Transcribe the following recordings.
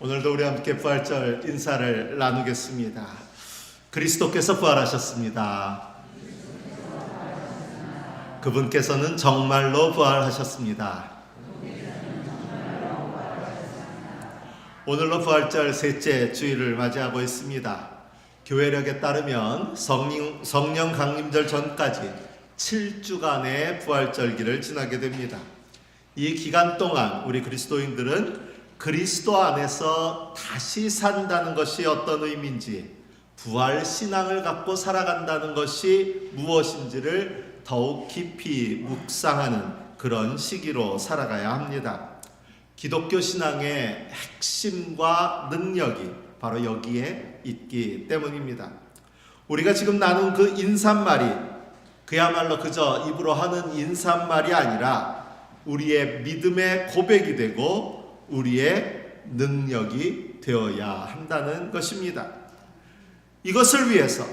오늘도 우리 함께 부활절 인사를 나누겠습니다. 그리스도께서 부활하셨습니다. 그분께서는 정말로 부활하셨습니다. 오늘로 부활절 셋째 주일을 맞이하고 있습니다. 교회력에 따르면 성령 강림절 전까지 7주간의 부활절기를 지나게 됩니다. 이 기간 동안 우리 그리스도인들은 그리스도 안에서 다시 산다는 것이 어떤 의미인지, 부활 신앙을 갖고 살아간다는 것이 무엇인지를 더욱 깊이 묵상하는 그런 시기로 살아가야 합니다. 기독교 신앙의 핵심과 능력이 바로 여기에 있기 때문입니다. 우리가 지금 나눈 그 인사말이 그야말로 그저 입으로 하는 인사말이 아니라 우리의 믿음의 고백이 되고 우리의 능력이 되어야 한다는 것입니다. 이것을 위해서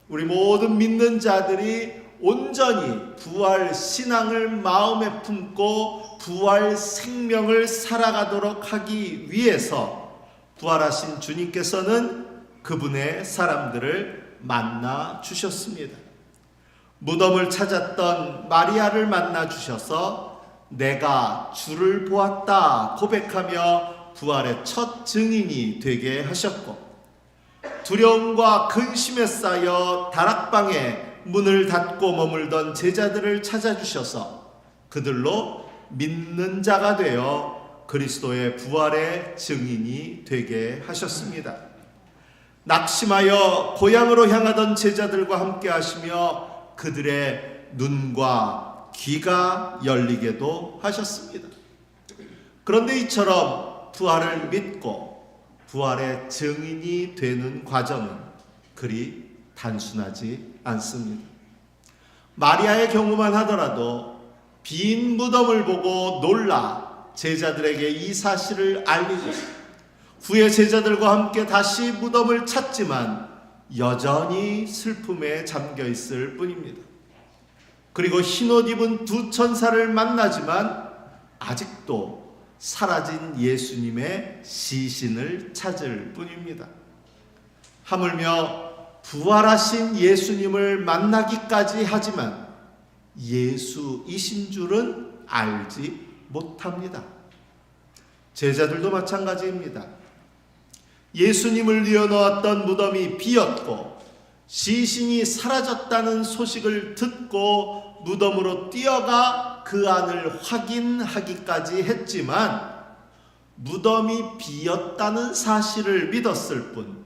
우리 모든 믿는 자들이 온전히 부활 신앙을 마음에 품고 부활 생명을 살아가도록 하기 위해서 부활하신 주님께서는 그분의 사람들을 만나 주셨습니다. 무덤을 찾았던 마리아를 만나 주셔서 내가 주를 보았다 고백하며 부활의 첫 증인이 되게 하셨고, 두려움과 근심에 쌓여 다락방에 문을 닫고 머물던 제자들을 찾아주셔서 그들로 믿는 자가 되어 그리스도의 부활의 증인이 되게 하셨습니다. 낙심하여 고향으로 향하던 제자들과 함께 하시며 그들의 눈과 귀가 열리게도 하셨습니다. 그런데 이처럼 부활을 믿고 부활의 증인이 되는 과정은 그리 단순하지 않습니다. 마리아의 경우만 하더라도 빈 무덤을 보고 놀라 제자들에게 이 사실을 알리고 후에 제자들과 함께 다시 무덤을 찾지만 여전히 슬픔에 잠겨 있을 뿐입니다. 그리고 흰옷 입은 두 천사를 만나지만 아직도 사라진 예수님의 시신을 찾을 뿐입니다. 하물며 부활하신 예수님을 만나기까지 하지만 예수이신 줄은 알지 못합니다. 제자들도 마찬가지입니다. 예수님을 뉘어놓았던 무덤이 비었고 시신이 사라졌다는 소식을 듣고 무덤으로 뛰어가 그 안을 확인하기까지 했지만 무덤이 비었다는 사실을 믿었을 뿐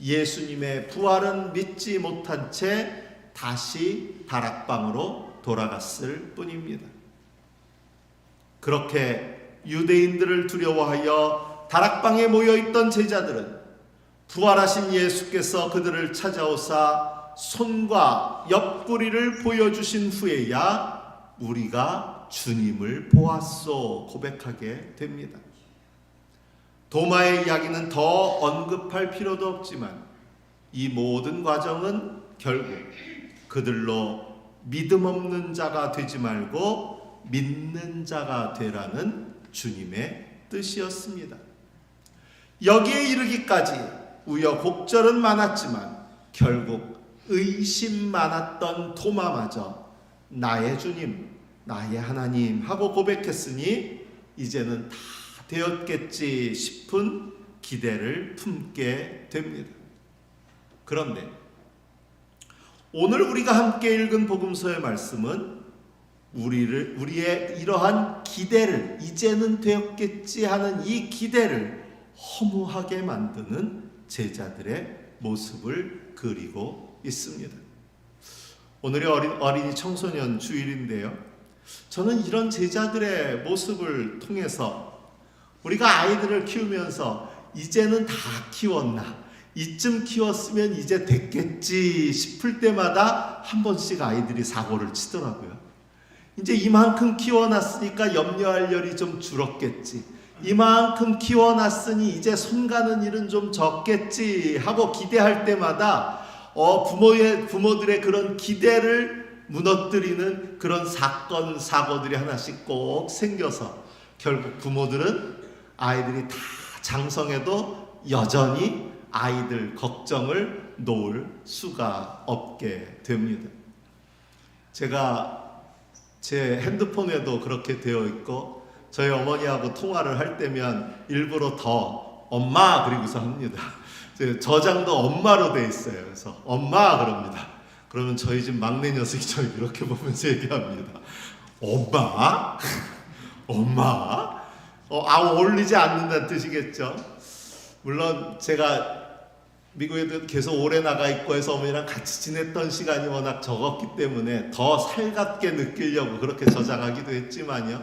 예수님의 부활은 믿지 못한 채 다시 다락방으로 돌아갔을 뿐입니다. 그렇게 유대인들을 두려워하여 다락방에 모여있던 제자들은 부활하신 예수께서 그들을 찾아오사 손과 옆구리를 보여주신 후에야 우리가 주님을 보았소 고백하게 됩니다. 도마의 이야기는 더 언급할 필요도 없지만 이 모든 과정은 결국 그들로 믿음 없는 자가 되지 말고 믿는 자가 되라는 주님의 뜻이었습니다. 여기에 이르기까지 우여곡절은 많았지만 결국 의심 많았던 도마마저 나의 주님, 나의 하나님 하고 고백했으니 이제는 다 되었겠지 싶은 기대를 품게 됩니다. 그런데 오늘 우리가 함께 읽은 복음서의 말씀은 우리의 이러한 기대를 이제는 되었겠지 하는 이 기대를 허무하게 만드는 제자들의 모습을 그리고 있습니다. 오늘이 어린이 청소년 주일인데요. 저는 이런 제자들의 모습을 통해서 우리가 아이들을 키우면서 이제는 다 키웠나, 이쯤 키웠으면 이제 됐겠지 싶을 때마다 한 번씩 아이들이 사고를 치더라고요. 이제 이만큼 키워놨으니까 염려할 일이 좀 줄었겠지, 이만큼 키워놨으니 이제 손 가는 일은 좀 적겠지 하고 기대할 때마다 부모들의 그런 기대를 무너뜨리는 그런 사건, 사고들이 하나씩 꼭 생겨서 결국 부모들은 아이들이 다 장성해도 여전히 아이들 걱정을 놓을 수가 없게 됩니다. 제가 제 핸드폰에도 그렇게 되어 있고 저희 어머니하고 통화를 할 때면 일부러 더 엄마 그리고서 합니다. 저장도 엄마로 돼 있어요. 그래서 엄마 그럽니다. 그러면 저희 집 막내 녀석이 저를 이렇게 보면서 얘기합니다. 엄마? 엄마? 어울리지 않는다는 뜻이겠죠. 물론 제가 미국에도 계속 오래 나가 있고 해서 어머니랑 같이 지냈던 시간이 워낙 적었기 때문에 더 살갑게 느끼려고 그렇게 저장하기도 했지만요.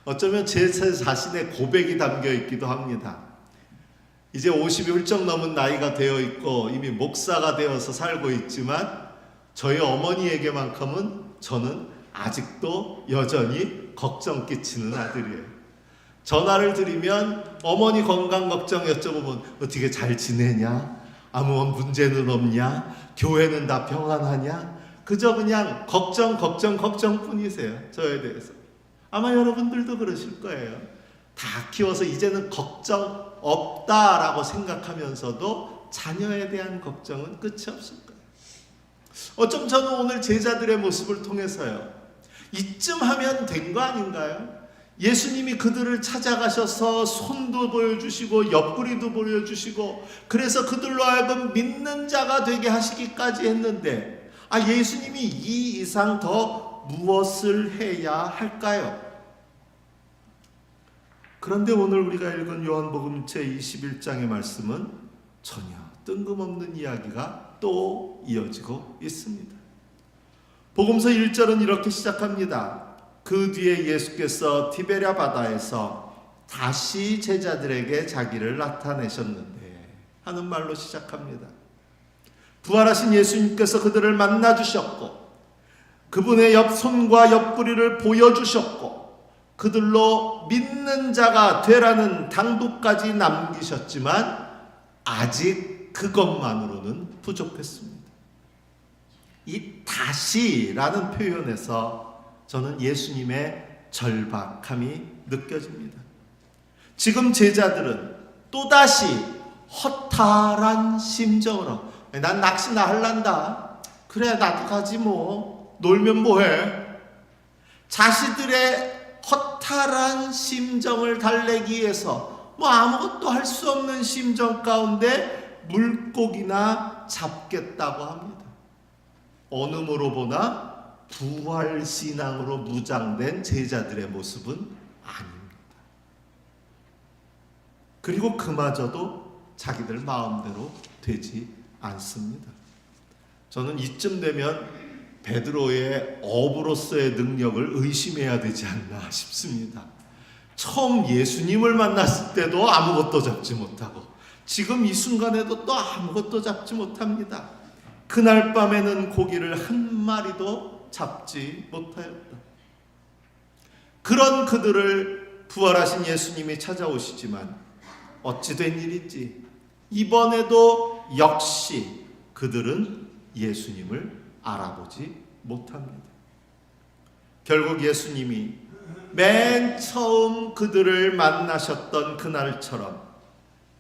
어쩌면 제 자신의 고백이 담겨 있기도 합니다. 이제 50이 훌쩍 넘은 나이가 되어 있고 이미 목사가 되어서 살고 있지만 저희 어머니에게만큼은 저는 아직도 여전히 걱정 끼치는 아들이에요. 전화를 드리면 어머니 건강 걱정 여쭤보면 어떻게 잘 지내냐? 아무 문제는 없냐? 교회는 다 평안하냐? 그저 그냥 걱정뿐이세요. 저에 대해서. 아마 여러분들도 그러실 거예요. 다 키워서 이제는 걱정 없다라고 생각하면서도 자녀에 대한 걱정은 끝이 없을 거예요. 어쩜 저는 오늘 제자들의 모습을 통해서요. 이쯤 하면 된 거 아닌가요? 예수님이 그들을 찾아가셔서 손도 보여주시고 옆구리도 보여주시고 그래서 그들로 하여금 믿는 자가 되게 하시기까지 했는데 예수님이 이 이상 더 무엇을 해야 할까요? 그런데 오늘 우리가 읽은 요한복음 제21장의 말씀은 전혀 뜬금없는 이야기가 또 이어지고 있습니다. 복음서 1절은 이렇게 시작합니다. 그 뒤에 예수께서 티베랴 바다에서 다시 제자들에게 자기를 나타내셨는데 하는 말로 시작합니다. 부활하신 예수님께서 그들을 만나주셨고 그분의 손과 옆구리를 보여주셨고 그들로 믿는 자가 되라는 당부까지 남기셨지만 아직 그것만으로는 부족했습니다. 이 다시라는 표현에서 저는 예수님의 절박함이 느껴집니다. 지금 제자들은 또다시 허탈한 심정으로 난 낚시나 할란다. 그래 나도 가지 뭐. 놀면 뭐해. 자신들의 허탈한 심정을 달래기 위해서 아무것도 할 수 없는 심정 가운데 물고기나 잡겠다고 합니다. 어느 모로 보나 부활신앙으로 무장된 제자들의 모습은 아닙니다. 그리고 그마저도 자기들 마음대로 되지 않습니다. 저는 이쯤 되면 베드로의 어부로서의 능력을 의심해야 되지 않나 싶습니다. 처음 예수님을 만났을 때도 아무것도 잡지 못하고 지금 이 순간에도 또 아무것도 잡지 못합니다. 그날 밤에는 고기를 한 마리도 잡지 못하였다. 그런 그들을 부활하신 예수님이 찾아오시지만 어찌 된 일인지 이번에도 역시 그들은 예수님을 알아보지 못합니다. 결국 예수님이 맨 처음 그들을 만나셨던 그날처럼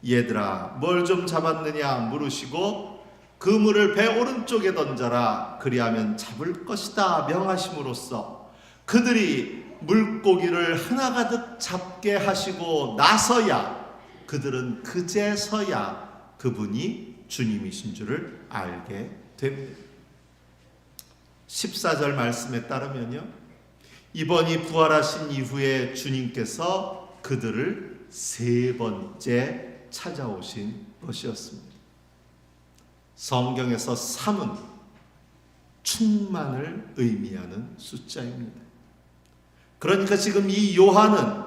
얘들아 뭘 좀 잡았느냐 물으시고 그물을 배 오른쪽에 던져라 그리하면 잡을 것이다 명하심으로써 그들이 물고기를 하나가득 잡게 하시고 나서야 그들은 그제서야 그분이 주님이신 줄을 알게 됩니다. 14절 말씀에 따르면요, 이번이 부활하신 이후에 주님께서 그들을 세 번째 찾아오신 것이었습니다. 성경에서 3은 충만을 의미하는 숫자입니다. 그러니까 지금 이 요한은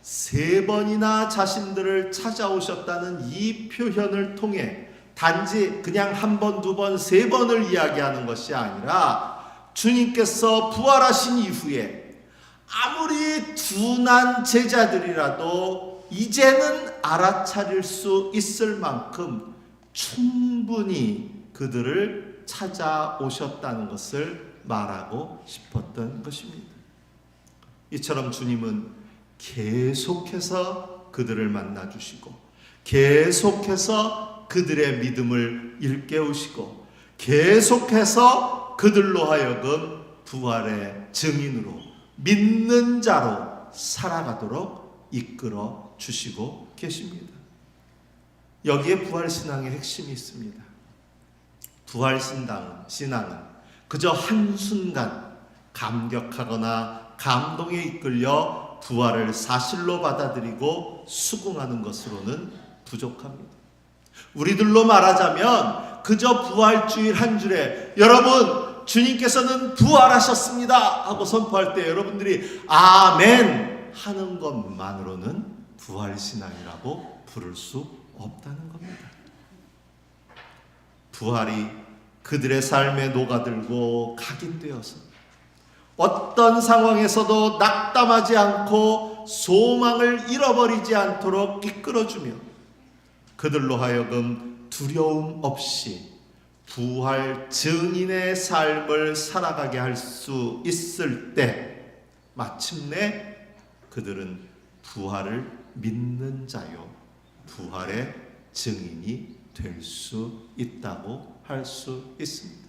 세 번이나 자신들을 찾아오셨다는 이 표현을 통해 단지 그냥 한 번, 두 번, 세 번을 이야기하는 것이 아니라 주님께서 부활하신 이후에 아무리 둔한 제자들이라도 이제는 알아차릴 수 있을 만큼 충분히 그들을 찾아오셨다는 것을 말하고 싶었던 것입니다. 이처럼 주님은 계속해서 그들을 만나주시고 계속해서 그들의 믿음을 일깨우시고 계속해서 그들로 하여금 부활의 증인으로 믿는 자로 살아가도록 이끌어 주시고 계십니다. 여기에 부활신앙의 핵심이 있습니다. 부활신앙은 그저 한순간 감격하거나 감동에 이끌려 부활을 사실로 받아들이고 수긍하는 것으로는 부족합니다. 우리들로 말하자면 그저 부활주일 한 줄에 여러분 주님께서는 부활하셨습니다 하고 선포할 때 여러분들이 아멘 하는 것만으로는 부활신앙이라고 부를 수 없다는 겁니다. 부활이 그들의 삶에 녹아들고 각인되어서 어떤 상황에서도 낙담하지 않고 소망을 잃어버리지 않도록 이끌어주며 그들로 하여금 두려움 없이 부활 증인의 삶을 살아가게 할 수 있을 때 마침내 그들은 부활을 믿는 자요 부활의 증인이 될 수 있다고 할 수 있습니다.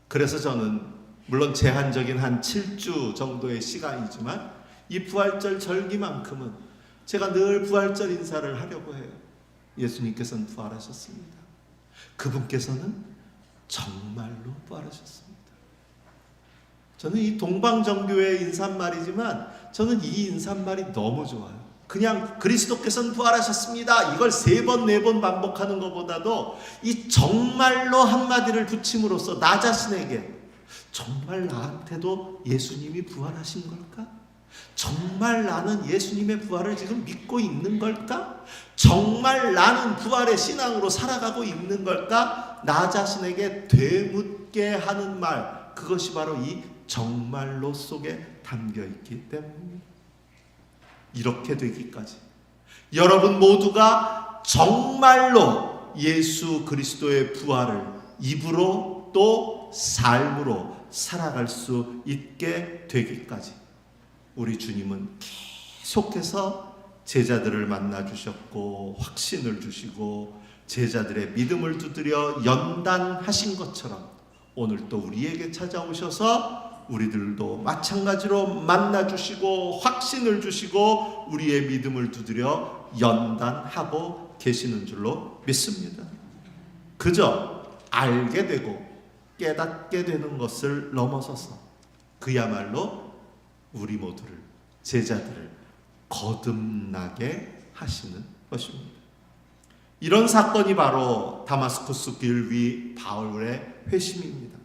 그래서 저는 물론 제한적인 한 7주 정도의 시간이지만 이 부활절 절기만큼은 제가 늘 부활절 인사를 하려고 해요. 예수님께서는 부활하셨습니다. 그분께서는 정말로 부활하셨습니다. 저는 이 동방정교의 인사말이지만 저는 이 인사말이 너무 좋아요. 그냥 그리스도께서는 부활하셨습니다. 이걸 3번, 4번 반복하는 것보다도 이 정말로 한마디를 붙임으로써 나 자신에게 정말 나한테도 예수님이 부활하신 걸까? 정말 나는 예수님의 부활을 지금 믿고 있는 걸까? 정말 나는 부활의 신앙으로 살아가고 있는 걸까? 나 자신에게 되묻게 하는 말, 그것이 바로 이 정말로 속에 담겨 있기 때문입니다. 이렇게 되기까지 여러분 모두가 정말로 예수 그리스도의 부활을 입으로 또 삶으로 살아갈 수 있게 되기까지 우리 주님은 계속해서 제자들을 만나 주셨고 확신을 주시고 제자들의 믿음을 두드려 연단하신 것처럼 오늘 또 우리에게 찾아오셔서 우리들도 마찬가지로 만나 주시고 확신을 주시고 우리의 믿음을 두드려 연단하고 계시는 줄로 믿습니다. 그저 알게 되고 깨닫게 되는 것을 넘어서서 그야말로 우리 모두를 제자들을 거듭나게 하시는 것입니다. 이런 사건이 바로 다마스쿠스 길 위 바울의 회심입니다.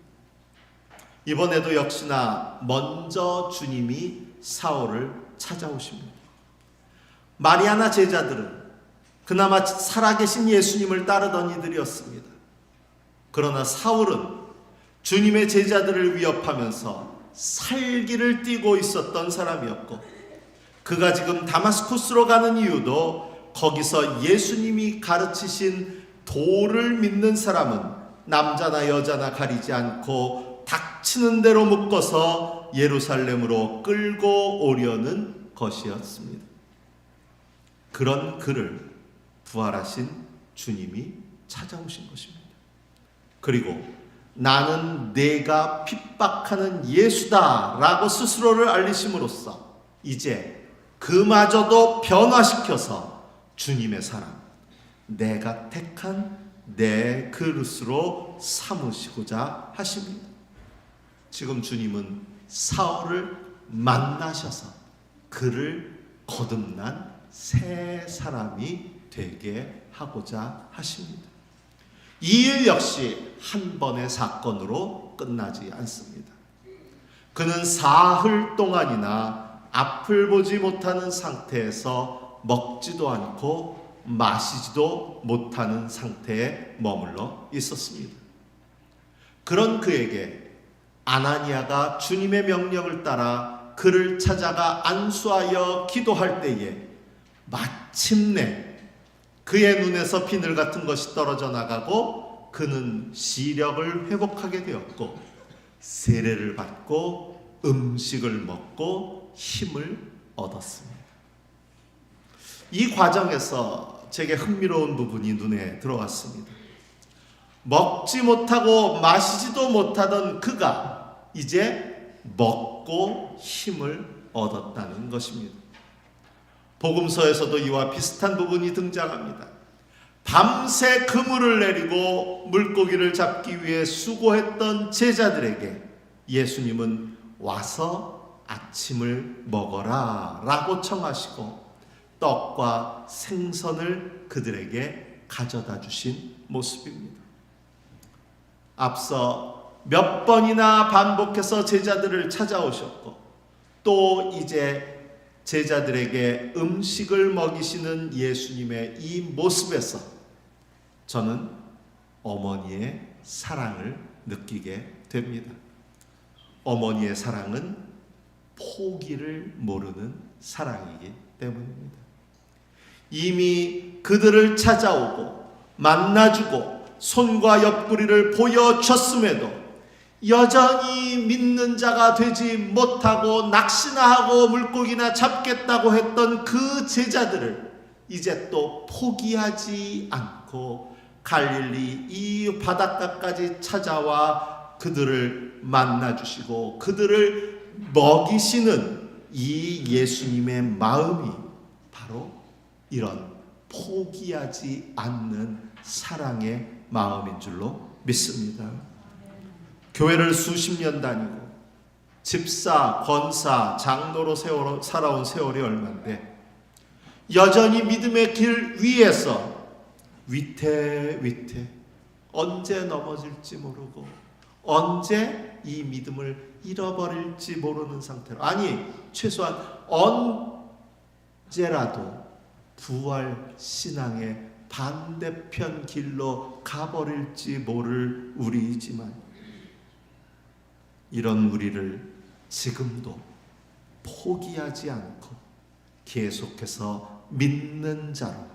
이번에도 역시나 먼저 주님이 사울을 찾아오십니다. 마리아나 제자들은 그나마 살아계신 예수님을 따르던 이들이었습니다. 그러나 사울은 주님의 제자들을 위협하면서 살기를 띠고 있었던 사람이었고 그가 지금 다마스쿠스로 가는 이유도 거기서 예수님이 가르치신 도를 믿는 사람은 남자나 여자나 가리지 않고 닥치는 대로 묶어서 예루살렘으로 끌고 오려는 것이었습니다. 그런 그를 부활하신 주님이 찾아오신 것입니다. 그리고 나는 내가 핍박하는 예수다 라고 스스로를 알리심으로써 이제 그마저도 변화시켜서 주님의 사람, 내가 택한 내 그릇으로 삼으시고자 하십니다. 지금 주님은 사울을 만나셔서 그를 거듭난 새 사람이 되게 하고자 하십니다. 이 일 역시 한 번의 사건으로 끝나지 않습니다. 그는 사흘 동안이나 앞을 보지 못하는 상태에서 먹지도 않고 마시지도 못하는 상태에 머물러 있었습니다. 그런 그에게 아나니아가 주님의 명령을 따라 그를 찾아가 안수하여 기도할 때에 마침내 그의 눈에서 비늘 같은 것이 떨어져 나가고 그는 시력을 회복하게 되었고 세례를 받고 음식을 먹고 힘을 얻었습니다. 이 과정에서 제게 흥미로운 부분이 눈에 들어왔습니다. 먹지 못하고 마시지도 못하던 그가 이제 먹고 힘을 얻었다는 것입니다. 복음서에서도 이와 비슷한 부분이 등장합니다. 밤새 그물을 내리고 물고기를 잡기 위해 수고했던 제자들에게 예수님은 와서 아침을 먹어라 라고 청하시고 떡과 생선을 그들에게 가져다 주신 모습입니다. 앞서 몇 번이나 반복해서 제자들을 찾아오셨고 또 이제 제자들에게 음식을 먹이시는 예수님의 이 모습에서 저는 어머니의 사랑을 느끼게 됩니다. 어머니의 사랑은 포기를 모르는 사랑이기 때문입니다. 이미 그들을 찾아오고 만나주고 손과 옆구리를 보여줬음에도 여전히 믿는 자가 되지 못하고 낚시나 하고 물고기나 잡겠다고 했던 그 제자들을 이제 또 포기하지 않고 갈릴리 이 바닷가까지 찾아와 그들을 만나주시고 그들을 먹이시는 이 예수님의 마음이 바로 이런 포기하지 않는 사랑의 마음인 줄로 믿습니다. 교회를 수십 년 다니고 집사, 권사, 장로로 살아온 세월이 얼마인데 여전히 믿음의 길 위에서 위태위태 언제 넘어질지 모르고 언제 이 믿음을 잃어버릴지 모르는 상태로, 아니 최소한 언제라도 부활 신앙의 반대편 길로 가버릴지 모를 우리이지만 이런 우리를 지금도 포기하지 않고 계속해서 믿는 자로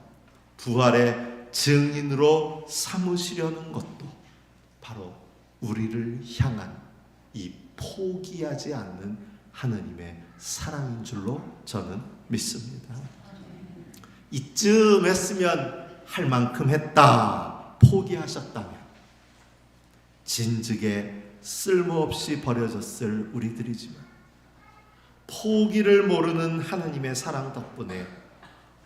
부활의 증인으로 삼으시려는 것도 바로 우리를 향한 이 포기하지 않는 하느님의 사랑인 줄로 저는 믿습니다. 이쯤 했으면 할 만큼 했다 포기하셨다면 진즉에 쓸모없이 버려졌을 우리들이지만 포기를 모르는 하느님의 사랑 덕분에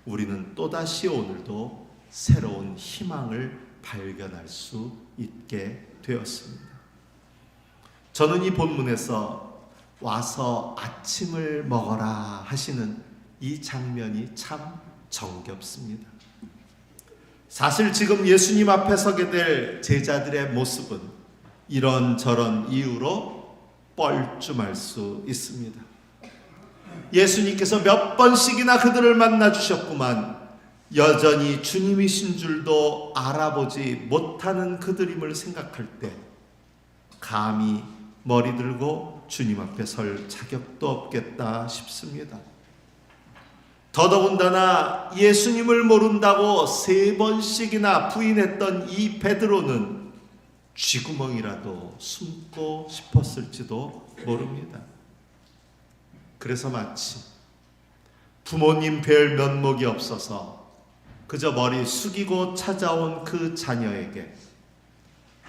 우리는 또다시 오늘도 새로운 희망을 발견할 수 있게 되었습니다. 저는 이 본문에서 와서 아침을 먹어라 하시는 이 장면이 참 정겹습니다. 사실 지금 예수님 앞에 서게 될 제자들의 모습은 이런저런 이유로 뻘쭘할 수 있습니다. 예수님께서 몇 번씩이나 그들을 만나 주셨구만 여전히 주님이신 줄도 알아보지 못하는 그들임을 생각할 때 감히 머리 들고 주님 앞에 설 자격도 없겠다 싶습니다. 더더군다나 예수님을 모른다고 3번씩이나 부인했던 이 베드로는 쥐구멍이라도 숨고 싶었을지도 모릅니다. 그래서 마치 부모님 뵐 면목이 없어서 그저 머리 숙이고 찾아온 그 자녀에게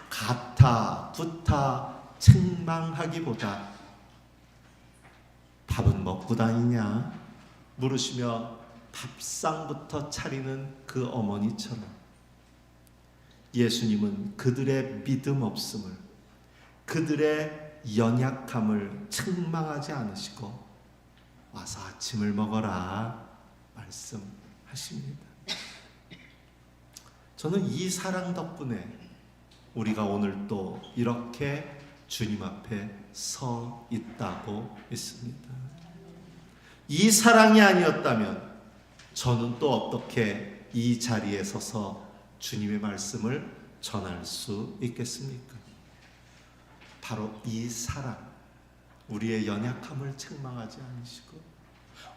가타, 부타, 책망하기보다 밥은 먹고 다니냐 물으시며 밥상부터 차리는 그 어머니처럼 예수님은 그들의 믿음 없음을, 그들의 연약함을 책망하지 않으시고 와서 아침을 먹어라 말씀하십니다. 저는 이 사랑 덕분에 우리가 오늘 또 이렇게 주님 앞에 서 있다고 믿습니다. 이 사랑이 아니었다면 저는 또 어떻게 이 자리에 서서 주님의 말씀을 전할 수 있겠습니까? 바로 이 사랑, 우리의 연약함을 책망하지 않으시고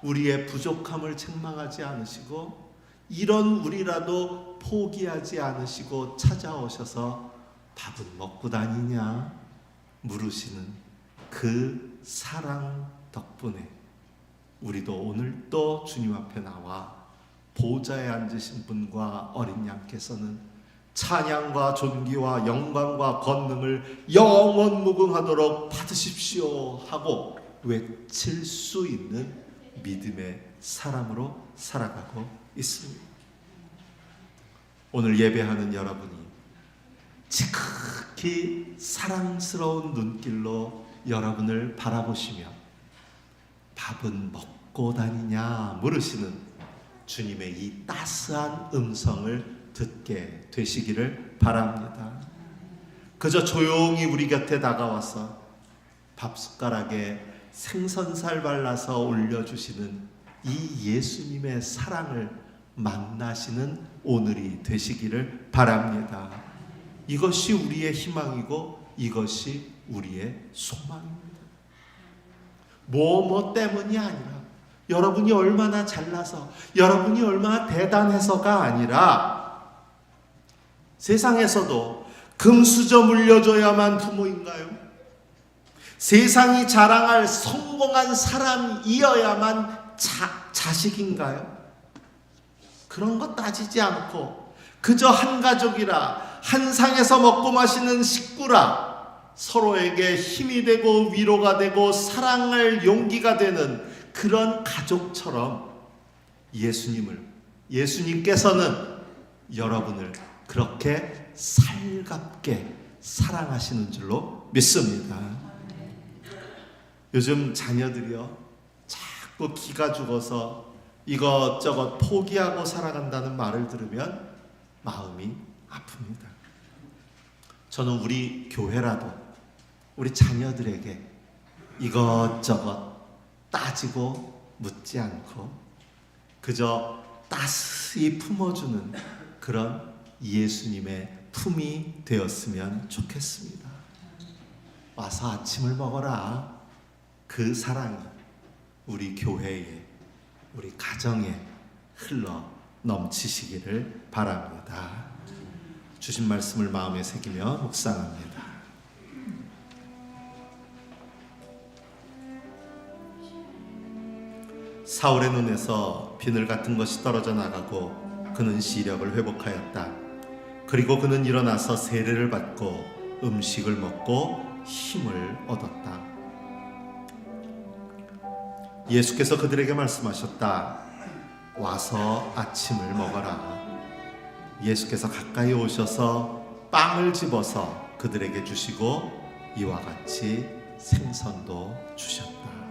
우리의 부족함을 책망하지 않으시고 이런 우리라도 포기하지 않으시고 찾아오셔서 밥은 먹고 다니냐 물으시는 그 사랑 덕분에 우리도 오늘 또 주님 앞에 나와 보좌에 앉으신 분과 어린 양께서는 찬양과 존귀와 영광과 권능을 영원 무궁하도록 받으십시오 하고 외칠 수 있는 믿음의 사람으로 살아가고 있습니다. 오늘 예배하는 여러분이 지극히 사랑스러운 눈길로 여러분을 바라보시며 밥은 먹고 다니냐 물으시는 주님의 이 따스한 음성을 듣게 되시기를 바랍니다. 그저 조용히 우리 곁에 다가와서 밥 숟가락에 생선살 발라서 올려주시는 이 예수님의 사랑을 만나시는 오늘이 되시기를 바랍니다. 이것이 우리의 희망이고 이것이 우리의 소망입니다. 뭐 때문이 아니라 여러분이 얼마나 잘나서 여러분이 얼마나 대단해서가 아니라 세상에서도 금수저 물려줘야만 부모인가요? 세상이 자랑할 성공한 사람이어야만 자식인가요? 그런 거 따지지 않고 그저 한 가족이라 한 상에서 먹고 마시는 식구라 서로에게 힘이 되고 위로가 되고 사랑할 용기가 되는 그런 가족처럼 예수님께서는 여러분을 그렇게 살갑게 사랑하시는 줄로 믿습니다. 요즘 자녀들이요 자꾸 기가 죽어서 이것저것 포기하고 살아간다는 말을 들으면 마음이 아픕니다. 저는 우리 교회라도 우리 자녀들에게 이것저것 따지고 묻지 않고 그저 따스히 품어주는 그런 예수님의 품이 되었으면 좋겠습니다. 와서 아침을 먹어라. 그 사랑이 우리 교회에 우리 가정에 흘러 넘치시기를 바랍니다. 주신 말씀을 마음에 새기며 묵상합니다. 사울의 눈에서 비늘 같은 것이 떨어져 나가고 그는 시력을 회복하였다. 그리고 그는 일어나서 세례를 받고 음식을 먹고 힘을 얻었다. 예수께서 그들에게 말씀하셨다. 와서 아침을 먹어라. 예수께서 가까이 오셔서 빵을 집어서 그들에게 주시고 이와 같이 생선도 주셨다.